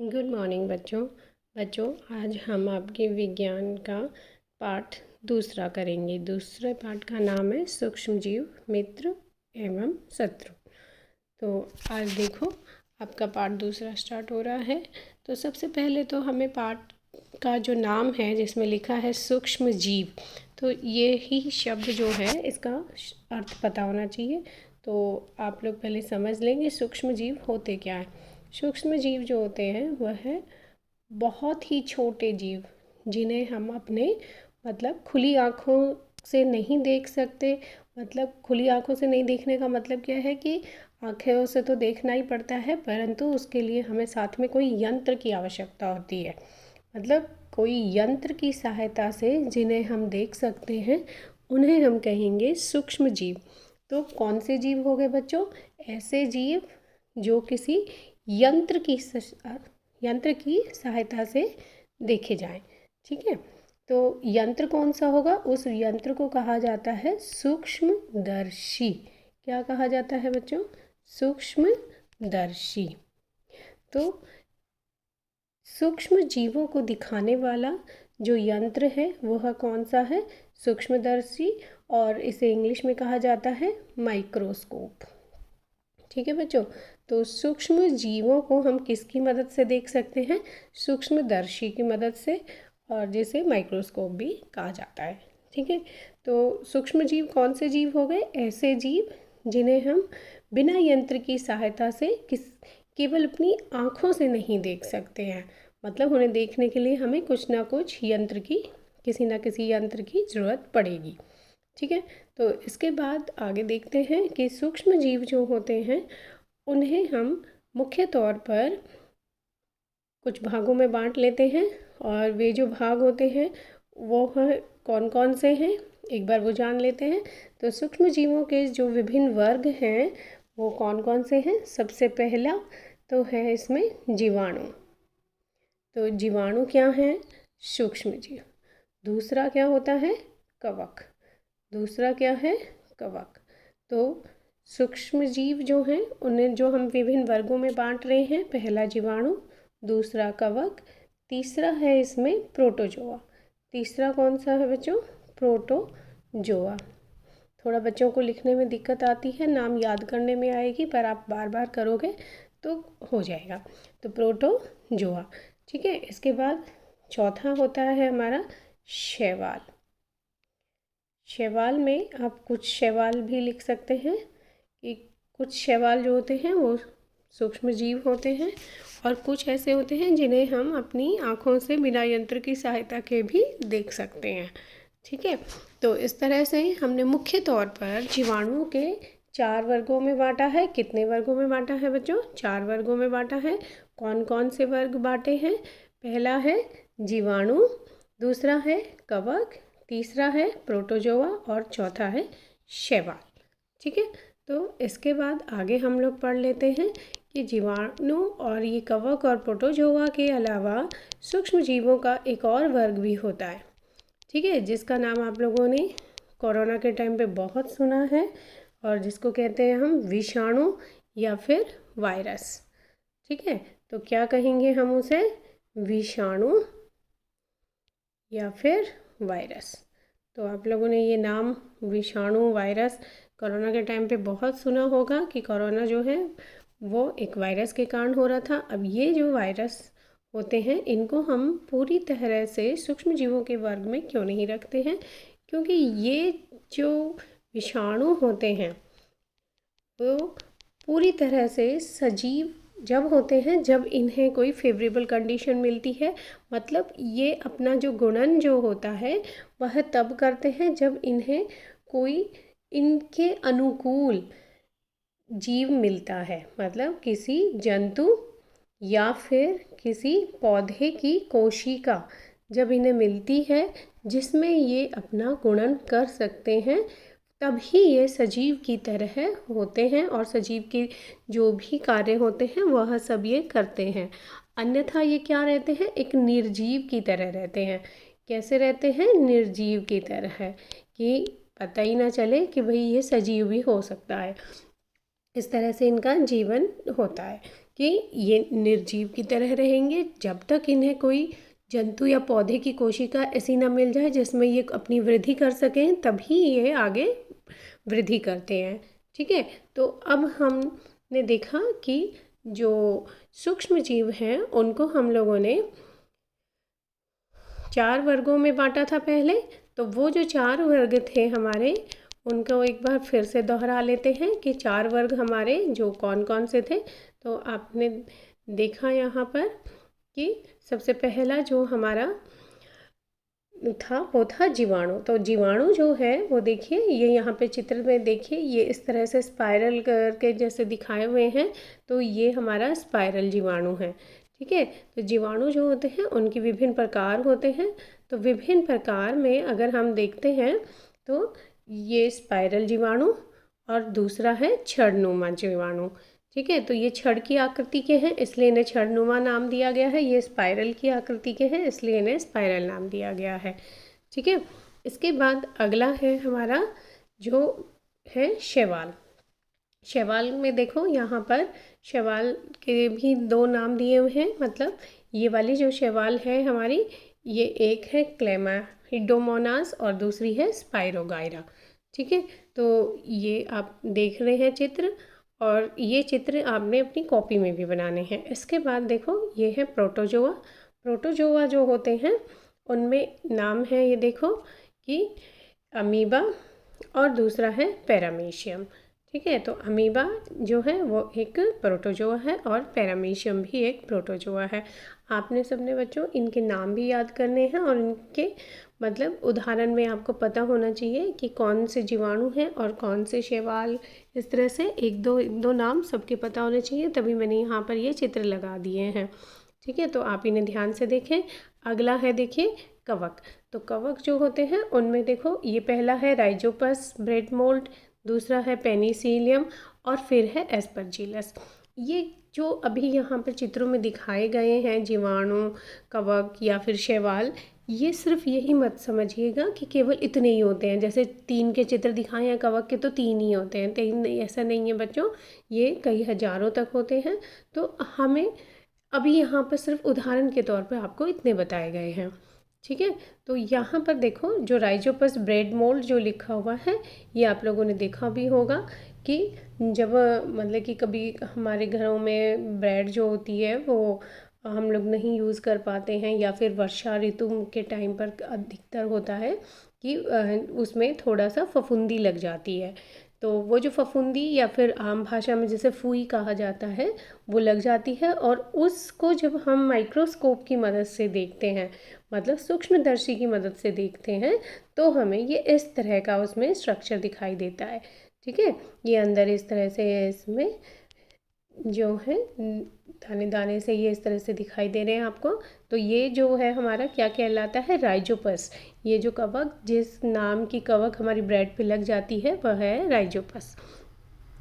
Good morning बच्चों आज हम आपके विज्ञान का पाठ दूसरा करेंगे। दूसरे पाठ का नाम है सूक्ष्म जीव, मित्र एवं शत्रु। तो आज देखो आपका पाठ दूसरा स्टार्ट हो रहा है। तो सबसे पहले तो हमें पाठ का जो नाम है जिसमें लिखा है सूक्ष्म जीव, तो ये ही शब्द जो है इसका अर्थ पता होना चाहिए। तो आप लोग पहले समझ लेंगे सूक्ष्म जीव होते क्या है। सूक्ष्म जीव जो होते हैं वह है बहुत ही छोटे जीव जिन्हें हम अपने खुली आँखों से नहीं देख सकते। खुली आँखों से नहीं देखने का मतलब क्या है कि आँखों से तो देखना ही पड़ता है, परंतु उसके लिए हमें साथ में कोई यंत्र की आवश्यकता होती है। कोई यंत्र की सहायता से जिन्हें हम देख सकते हैं उन्हें हम कहेंगे सूक्ष्म जीव। तो कौन से जीव हो गए बच्चों? ऐसे जीव जो किसी यंत्र की सहायता से देखे जाएं। ठीक है, तो यंत्र कौन सा होगा? उस यंत्र को कहा जाता है सूक्ष्मदर्शी। क्या कहा जाता है बच्चों? सूक्ष्मदर्शी। तो सूक्ष्म जीवों को दिखाने वाला जो यंत्र है वह कौन सा है? सूक्ष्मदर्शी, और इसे इंग्लिश में कहा जाता है माइक्रोस्कोप। ठीक है बच्चों, तो सूक्ष्म जीवों को हम किसकी मदद से देख सकते हैं? सूक्ष्मदर्शी की मदद से, और जिसे माइक्रोस्कोप भी कहा जाता है। ठीक है, तो सूक्ष्म जीव कौन से जीव हो गए? ऐसे जीव जिन्हें हम बिना यंत्र की सहायता से केवल अपनी आँखों से नहीं देख सकते हैं। उन्हें देखने के लिए हमें कुछ ना कुछ किसी ना किसी यंत्र की ज़रूरत पड़ेगी। ठीक है, तो इसके बाद आगे देखते हैं कि सूक्ष्म जीव जो होते हैं उन्हें हम मुख्य तौर पर कुछ भागों में बांट लेते हैं, और वे जो भाग होते हैं वो कौन कौन से हैं एक बार वो जान लेते हैं। तो सूक्ष्म जीवों के जो विभिन्न वर्ग हैं वो कौन कौन से हैं? सबसे पहला तो है इसमें जीवाणु। तो जीवाणु क्या हैं? सूक्ष्म जीव। दूसरा क्या होता है? कवक। दूसरा क्या है? कवक। तो सूक्ष्म जीव जो हैं उन्हें जो हम विभिन्न वर्गों में बांट रहे हैं, पहला जीवाणु, दूसरा कवक, तीसरा है इसमें प्रोटोजोआ। तीसरा कौन सा है बच्चों? प्रोटोजोआ। थोड़ा बच्चों को लिखने में दिक्कत आती है, नाम याद करने में आएगी, पर आप बार बार करोगे तो हो जाएगा। तो प्रोटोजोआ। ठीक है, इसके बाद चौथा होता है हमारा शैवाल। शैवाल में आप कुछ शैवाल भी लिख सकते हैं कि कुछ शैवाल जो होते हैं वो सूक्ष्म जीव होते हैं, और कुछ ऐसे होते हैं जिन्हें हम अपनी आँखों से बिना यंत्र की सहायता के भी देख सकते हैं। ठीक है, तो इस तरह से हमने मुख्य तौर पर जीवाणुओं के 4 वर्गों में बांटा है। कितने वर्गों में बांटा है बच्चों? 4 वर्गों में बांटा है। कौन कौन से वर्ग बांटे हैं? पहला है जीवाणु, दूसरा है कवक, तीसरा है प्रोटोजोआ, और चौथा है शैवाल। ठीक है, तो इसके बाद आगे हम लोग पढ़ लेते हैं कि जीवाणु और ये कवक और प्रोटोजोआ के अलावा सूक्ष्म जीवों का एक और वर्ग भी होता है। ठीक है, जिसका नाम आप लोगों ने कोरोना के टाइम पे बहुत सुना है, और जिसको कहते हैं हम विषाणु या फिर वायरस। ठीक है, तो क्या कहेंगे हम उसे? विषाणु या फिर वायरस। तो आप लोगों ने ये नाम विषाणु, वायरस कोरोना के टाइम पे बहुत सुना होगा कि कोरोना जो है वो एक वायरस के कारण हो रहा था। अब ये जो वायरस होते हैं इनको हम पूरी तरह से सूक्ष्म जीवों के वर्ग में क्यों नहीं रखते हैं? क्योंकि ये जो विषाणु होते हैं वो पूरी तरह से सजीव जब होते हैं जब इन्हें कोई फेवरेबल कंडीशन मिलती है। ये अपना जो गुणन जो होता है वह तब करते हैं जब इन्हें कोई इनके अनुकूल जीव मिलता है। किसी जंतु या फिर किसी पौधे की कोशिका जब इन्हें मिलती है जिसमें ये अपना गुणन कर सकते हैं, तभी ये सजीव की तरह होते हैं, और सजीव के जो भी कार्य होते हैं वह सब ये करते हैं। अन्यथा ये क्या रहते हैं? एक निर्जीव की तरह रहते हैं। कैसे रहते हैं? निर्जीव की तरह, कि पता ही ना चले कि भाई ये सजीव भी हो सकता है। इस तरह से इनका जीवन होता है। कि ये निर्जीव की तरह रहेंगे जब तक इन्हें कोई जंतु या पौधे की कोशिका ऐसी ना मिल जाए जिसमें ये अपनी वृद्धि कर सकें, तभी ये आगे वृद्धि करते हैं। ठीक है, तो अब हमने देखा कि जो सूक्ष्म जीव हैं उनको हम लोगों ने 4 वर्गों में बांटा था पहले। तो वो जो 4 वर्ग थे हमारे, उनको एक बार फिर से दोहरा लेते हैं कि 4 वर्ग हमारे जो कौन कौन से थे। तो आपने देखा यहाँ पर कि सबसे पहला जो हमारा था वो था जीवाणु। तो जीवाणु जो है वो देखिए, ये यहाँ पे चित्र में देखिए, ये इस तरह से स्पाइरल करके जैसे दिखाए हुए हैं, तो ये हमारा स्पाइरल जीवाणु है। ठीक है, तो जीवाणु जो होते हैं उनकी विभिन्न प्रकार होते हैं। तो विभिन्न प्रकार में अगर हम देखते हैं तो ये स्पाइरल जीवाणु और दूसरा है छड़नुमा जीवाणु। ठीक है, तो ये छड़ की आकृति के हैं इसलिए इन्हें छड़नुमा नाम दिया गया है। ये स्पाइरल की आकृति के हैं इसलिए इन्हें स्पाइरल नाम दिया गया है। ठीक है, इसके बाद अगला है हमारा जो है शैवाल। शैवाल में देखो यहाँ पर शैवाल के भी 2 नाम दिए हुए हैं। मतलब ये वाली जो शैवाल है हमारी, ये एक है क्लेमाइडोमोनास और दूसरी है स्पाइरोगाइरा। ठीक है, तो ये आप देख रहे हैं चित्र, और ये चित्र आपने अपनी कॉपी में भी बनाने हैं। इसके बाद देखो ये है प्रोटोजोआ। प्रोटोजोआ जो होते हैं उनमें नाम है, ये देखो कि अमीबा और दूसरा है पैरामीशियम। ठीक है, तो अमीबा जो है वो एक प्रोटोजोआ है और पैरामीशियम भी एक प्रोटोजोआ है। आपने सबने बच्चों इनके नाम भी याद करने हैं और इनके मतलब उदाहरण में आपको पता होना चाहिए कि कौन से जीवाणु हैं और कौन से शैवाल। इस तरह से एक दो नाम सबके पता होने चाहिए, तभी मैंने यहाँ पर ये चित्र लगा दिए हैं। ठीक है, तो आप इन्हें ध्यान से देखें। अगला है देखिए कवक। तो कवक जो होते हैं उनमें देखो, ये पहला है राइजोपस ब्रेड मोल्ड, दूसरा है पेनिसिलियम और फिर है एस्परजिलस। ये जो अभी यहाँ पर चित्रों में दिखाए गए हैं जीवाणु, कवक या फिर शैवाल, ये सिर्फ यही मत समझिएगा कि केवल इतने ही होते हैं। जैसे 3 के चित्र दिखाए हैं कवक के, तो 3 ही होते हैं। 3 नहीं, ऐसा नहीं है बच्चों, ये कई हजारों तक होते हैं। तो हमें अभी यहाँ पर सिर्फ उदाहरण के तौर पर आपको इतने बताए गए हैं। ठीक है, तो यहाँ पर देखो जो राइजोपस ब्रेड मोल्ड जो लिखा हुआ है, ये आप लोगों ने देखा भी होगा कि जब मतलब कि कभी हमारे घरों में ब्रेड जो होती है वो हम लोग नहीं यूज़ कर पाते हैं, या फिर वर्षा ऋतु के टाइम पर अधिकतर होता है कि उसमें थोड़ा सा फफूंदी लग जाती है। तो वो जो फफूंदी या फिर आम भाषा में जैसे फूई कहा जाता है, वो लग जाती है, और उसको जब हम माइक्रोस्कोप की मदद से देखते हैं, मतलब सूक्ष्मदर्शी की मदद से देखते हैं, तो हमें ये इस तरह का उसमें स्ट्रक्चर दिखाई देता है। ठीक है, ये अंदर इस तरह से इसमें जो है दाने दाने से ये इस तरह से दिखाई दे रहे हैं आपको। तो ये जो है हमारा क्या कहलाता है, राइजोपस। ये जो कवक, जिस नाम की कवक हमारी ब्रेड पे लग जाती है, वह है राइजोपस।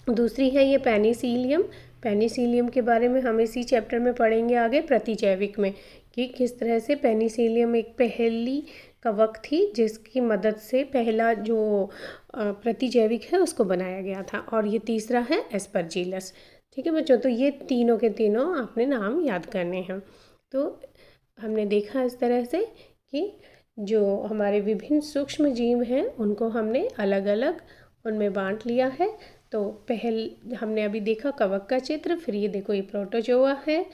दूसरी है ये पेनिसिलियम। पेनिसिलियम के बारे में हम इसी चैप्टर में पढ़ेंगे आगे प्रतिजैविक में, कि किस तरह से पेनिसिलियम एक पहली कवक थी जिसकी मदद से पहला जो प्रतिजैविक है उसको बनाया गया था। और ये तीसरा है एस्परजिलस। ठीक है बच्चों, तो ये तीनों के तीनों आपने नाम याद करने हैं। तो हमने देखा इस तरह से कि जो हमारे विभिन्न सूक्ष्म जीव हैं उनको हमने अलग अलग उनमें बांट लिया है। तो हमने अभी देखा कवक का चित्र, फिर ये देखो ये प्रोटोजोआ है,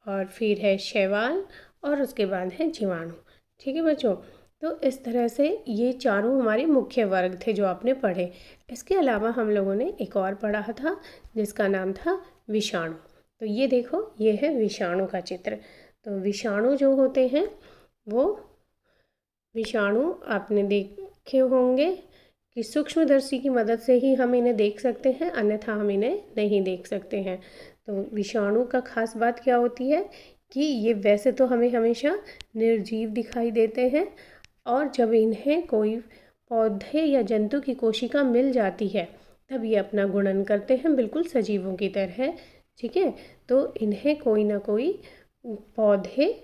और फिर है शैवाल, और उसके बाद है जीवाणु। ठीक है बच्चों, तो इस तरह से ये चारों हमारे मुख्य वर्ग थे जो आपने पढ़े। इसके अलावा हम लोगों ने एक और पढ़ा था जिसका नाम था विषाणु। तो ये देखो ये है विषाणु का चित्र। तो विषाणु जो होते हैं वो विषाणु आपने देखे होंगे कि सूक्ष्मदर्शी की मदद से ही हम इन्हें देख सकते हैं, अन्यथा हम इन्हें नहीं देख सकते हैं। तो विषाणु का खास बात क्या होती है कि ये वैसे तो हमें हमेशा निर्जीव दिखाई देते हैं, और जब इन्हें कोई पौधे या जंतु की कोशिका मिल जाती है तब ये अपना गुणन करते हैं, बिल्कुल सजीवों की तरह। ठीक है, तो इन्हें कोई ना कोई पौधे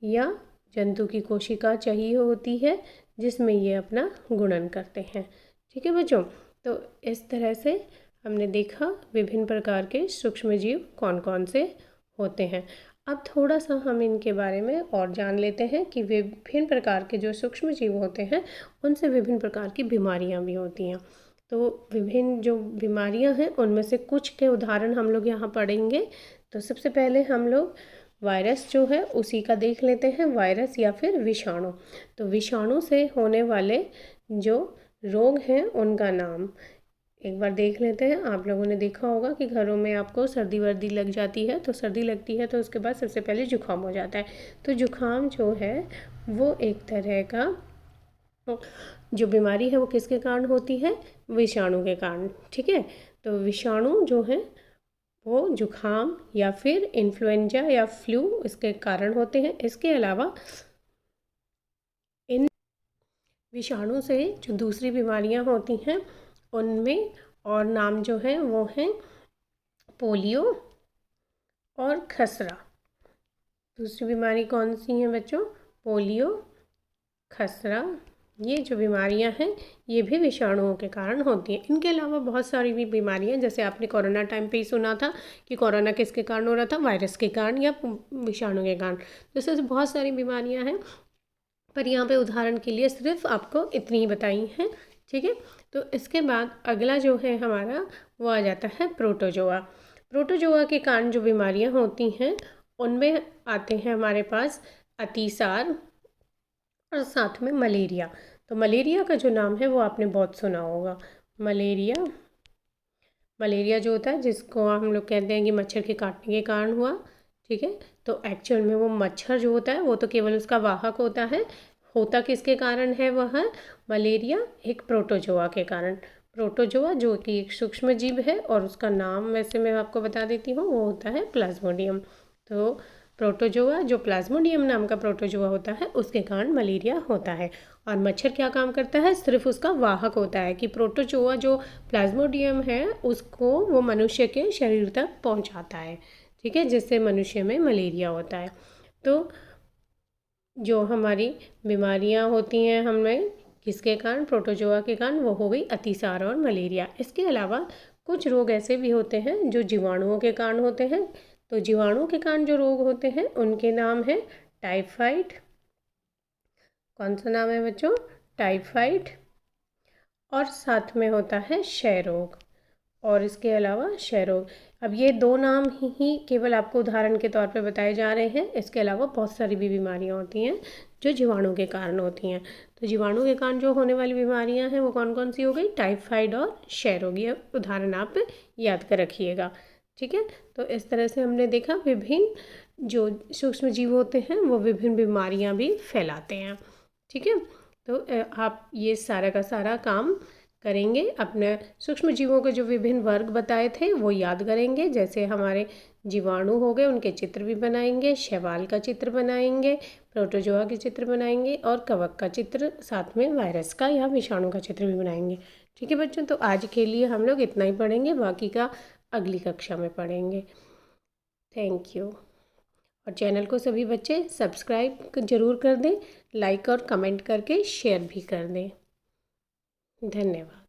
या जंतु की कोशिका चाहिए होती है जिसमें ये अपना गुणन करते हैं। ठीक है बच्चों, तो इस तरह से हमने देखा विभिन्न प्रकार के सूक्ष्म जीव कौन कौन से होते हैं। अब थोड़ा सा हम इनके बारे में और जान लेते हैं कि विभिन्न प्रकार के जो सूक्ष्म जीव होते हैं उनसे विभिन्न प्रकार की बीमारियां भी होती हैं। तो विभिन्न जो बीमारियां हैं उनमें से कुछ के उदाहरण हम लोग यहाँ पढ़ेंगे। तो सबसे पहले हम लोग वायरस जो है उसी का देख लेते हैं, वायरस या फिर विषाणु। तो विषाणु से होने वाले जो रोग हैं उनका नाम एक बार देख लेते हैं। आप लोगों ने देखा होगा कि घरों में आपको सर्दी वर्दी लग जाती है, तो सर्दी लगती है तो उसके बाद सबसे पहले जुकाम हो जाता है। तो जुकाम जो है वो एक तरह का जो बीमारी है वो किसके कारण होती है? विषाणु के कारण। ठीक है, तो विषाणु जो है वो जुकाम या फिर इन्फ्लुएंजा या फ्लू इसके कारण होते हैं। इसके अलावा इन विषाणु से जो दूसरी बीमारियां होती हैं उनमें और नाम जो है वो हैं पोलियो और खसरा। दूसरी बीमारी कौन सी है बच्चों? पोलियो, खसरा। ये जो बीमारियां हैं ये भी विषाणुओं के कारण होती हैं। इनके अलावा बहुत सारी भी बीमारियां, जैसे आपने कोरोना टाइम पे ही सुना था कि कोरोना किसके कारण हो रहा था? वायरस के कारण या विषाणु के कारण। जैसे बहुत सारी बीमारियां हैं, पर यहाँ पे उदाहरण के लिए सिर्फ आपको इतनी ही बताई हैं। ठीक है, तो इसके बाद अगला जो है हमारा वो आ जाता है प्रोटोजोआ। प्रोटोजोआ के कारण जो बीमारियां होती हैं उनमें आते हैं हमारे पास अतिसार और साथ में मलेरिया। तो मलेरिया का जो नाम है वो आपने बहुत सुना होगा। मलेरिया जो होता है जिसको हम लोग कहते हैं कि मच्छर के काटने के कारण हुआ। ठीक है, तो एक्चुअल में वो मच्छर जो होता है वो तो केवल उसका वाहक होता है। होता किसके कारण है? वह मलेरिया एक प्रोटोजोआ के कारण। प्रोटोजोआ जो कि एक सूक्ष्म जीव है और उसका नाम वैसे मैं आपको बता देती हूँ, वो होता है प्लाज्मोडियम। तो प्रोटोजोआ जो प्लाज्मोडियम नाम का प्रोटोजोआ होता है उसके कारण मलेरिया होता है। और मच्छर क्या काम करता है? सिर्फ उसका वाहक होता है कि प्रोटोजोआ जो प्लाज्मोडियम है उसको वो मनुष्य के शरीर तक पहुंचाता है। ठीक है, जिससे मनुष्य में मलेरिया होता है। तो जो हमारी बीमारियां होती हैं हमें किसके कारण? प्रोटोजोआ के कारण। वो हो गई अतिसार और मलेरिया। इसके अलावा कुछ रोग ऐसे भी होते हैं जो जीवाणुओं के कारण होते हैं। तो जीवाणुओं के कारण जो रोग होते हैं उनके नाम है टाइफाइड। कौन सा नाम है बच्चों? टाइफाइड। और साथ में होता है क्षय रोग। और इसके अलावा क्षय रोग। अब ये दो नाम ही केवल आपको उदाहरण के तौर पे बताए जा रहे हैं। इसके अलावा बहुत सारी भी बीमारियां होती हैं जो जीवाणु के कारण होती हैं। तो जीवाणु के कारण जो होने वाली बीमारियां हैं वो कौन कौन सी हो गई? टाइफाइड और क्षय रोग। ये उदाहरण आप याद कर रखिएगा। ठीक है, तो इस तरह से हमने देखा विभिन्न जो सूक्ष्म जीव होते हैं वो विभिन्न बीमारियां भी फैलाते हैं। ठीक है, तो आप ये सारा का सारा काम करेंगे। अपने सूक्ष्म जीवों के जो विभिन्न वर्ग बताए थे वो याद करेंगे। जैसे हमारे जीवाणु हो गए उनके चित्र भी बनाएंगे, शैवाल का चित्र बनाएंगे, प्रोटोजोआ के चित्र बनाएंगे और कवक का चित्र, साथ में वायरस का या विषाणु का चित्र भी बनाएंगे। ठीक है बच्चों, तो आज के लिए हम लोग इतना ही पढ़ेंगे, बाकी का अगली कक्षा में पढ़ेंगे। Thank you. और चैनल को सभी बच्चे सब्सक्राइब ज़रूर कर दें, लाइक और कमेंट करके शेयर भी कर दें। धन्यवाद।